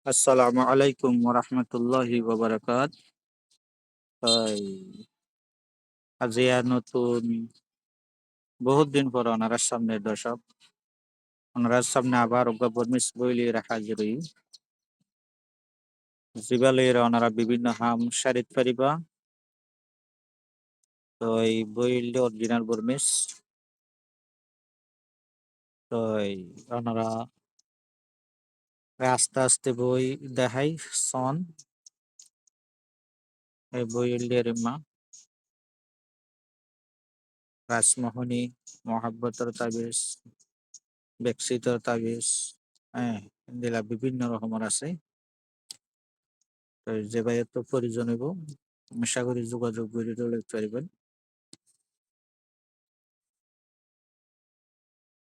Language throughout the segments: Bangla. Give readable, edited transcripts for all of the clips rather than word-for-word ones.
আসসালামু আলাইকুম ওরহমতুল্লাহি ওবরাকাত। আজি আর নতুন বহুত দিন পর ওনার সামনে দর্শক ওনার সামনে আবার বর্মিস বইলি রাখা জরুরি জিবালির ওনারা বিভিন্ন হাম শারিত পারিবা। তো এই বইলি অরিজিনাল বর্মিস। তো ওনারা আস্তে আস্তে বই দেখাই সন এই বইলির মা রাজমোহনী মহাব্বতর তাবিজ বেক্সিতর তাবিজ। হ্যাঁ, দিলা বিভিন্ন রকমের আছে। তো যে ভাই এত প্রয়োজন হইব আশা করি যোগাযোগ করে লিখতে পারবেন।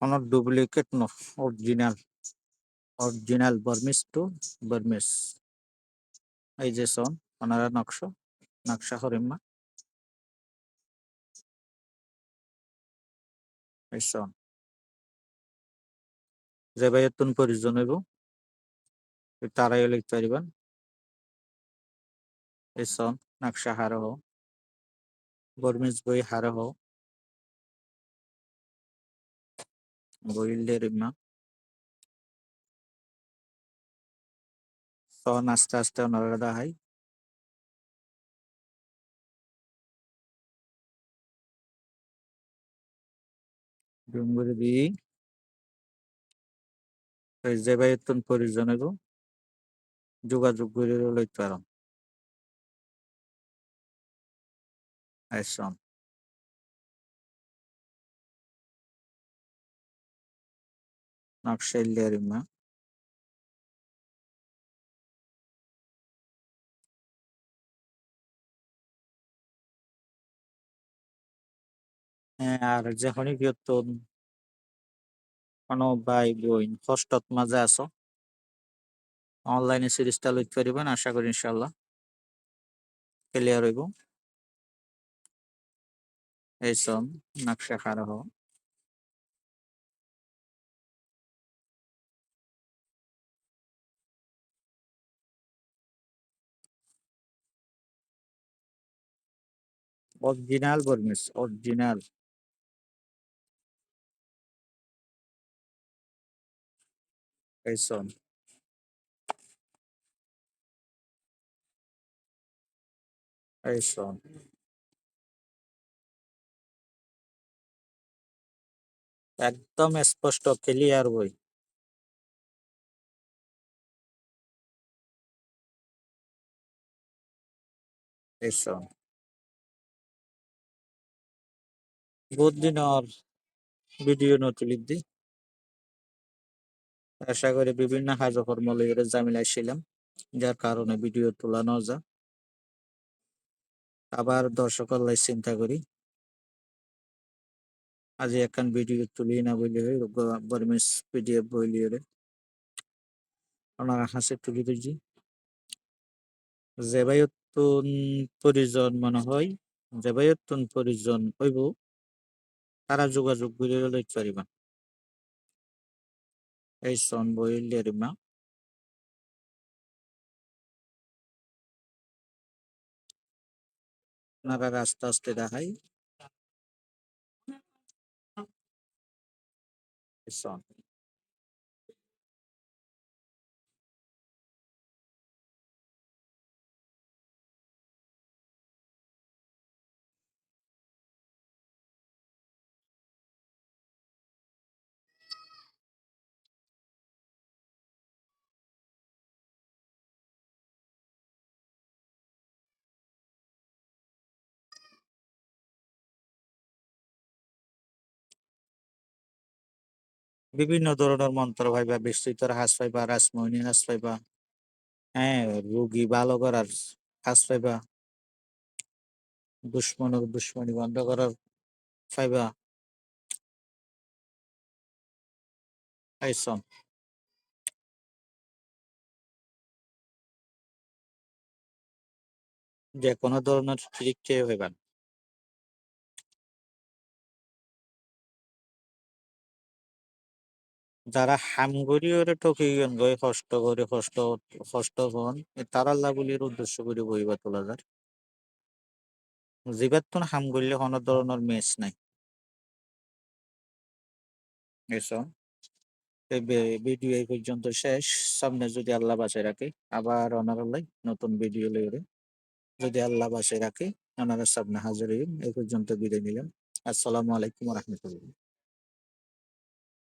কোনো ডুপ্লিকেট ন, original. Original Burmese to Burmese. এই যে সন ওনারা নকশা নকশা হরিম্মা এই সন যে ভাই এত প্রয়োজন হইব তারাই লিখতে পারবেন। এই সন নকশা হারহ বার্মিস বই হারহ বইলের ইম্মা সন আস্তে আস্তে ওনারা দেখাই। ডুঙ্গুরি দিই যে ভাই এত প্রয়োজন হইব যোগাযোগ করে লিখতে পারেন। এই সন নকশা ইল্লের ইম্মা। হ্যাঁ, আর যখনই কীর্তন কোনো ভাই বোন কষ্টত মাঝে আছো অনলাইনে সিরিজটা লইতে পারিবেন। আশা করি ইনশাল্লাহ ক্লিয়ার হইব। এই সব নকশা খারাপ অরিজিনাল বর্মিস অরিজিনাল। এই সব এই সব একদম স্পষ্ট ক্লিয়ার বই। এই সব বহুত দিনের ভিডিও নতুলিপ দি আশা করি বিভিন্ন কাজকর্ম লইয়া জামিলাইছিলাম যার কারণে ভিডিও তোলানো যা আবার দর্শকের লাই চিন্তা করি আজ একখান ভিডিও তুলি না বললে বর্মিস পিডিএফ বইলিয়ে ওনার হাসি তুলি দিচ্ছি। যেবায়তন পরিজন মনে হয় যেবায়তন পরিজন হইব তারা যোগাযোগ করে লইতে পারিবা। এই সন বইলের মা আপনারা আস্তে আস্তে দেখাই। এই সন বিভিন্ন ধরনের মন্ত্র পাইবা, বিস্তৃতর হাস পাইবা, রাসমোহিনী হাস পাইবা। হ্যাঁ, রোগী ভালো করার হাস পাইবা, দুশ্মনের দুশ্মনী বন্ধ করার পাইবা। এই সন যে কোনো ধরনের ট্রিক খেয়ে হইবা। যারা হামগরি ওরে ঠকিয়েন গই কষ্ট করে কষ্ট হন তারা লাগুলির উদ্দেশ্য করে বইবা তোলা যায় জিবাতন হাম করলে কোনো ধরনের মেস নাই এসব এই ভিডিও এই পর্যন্ত শেষ সামনে যদি আল্লাহ বাঁচায় রাখে আবার অনারালাই নতুন ভিডিও লইরে যদি আল্লাহ বাঁচায় রাখে ওনারা সামনে হাজির হইন এই পর্যন্ত বিদায় নিলাম আসসালামু আলাইকুম রহমতুল্লাহ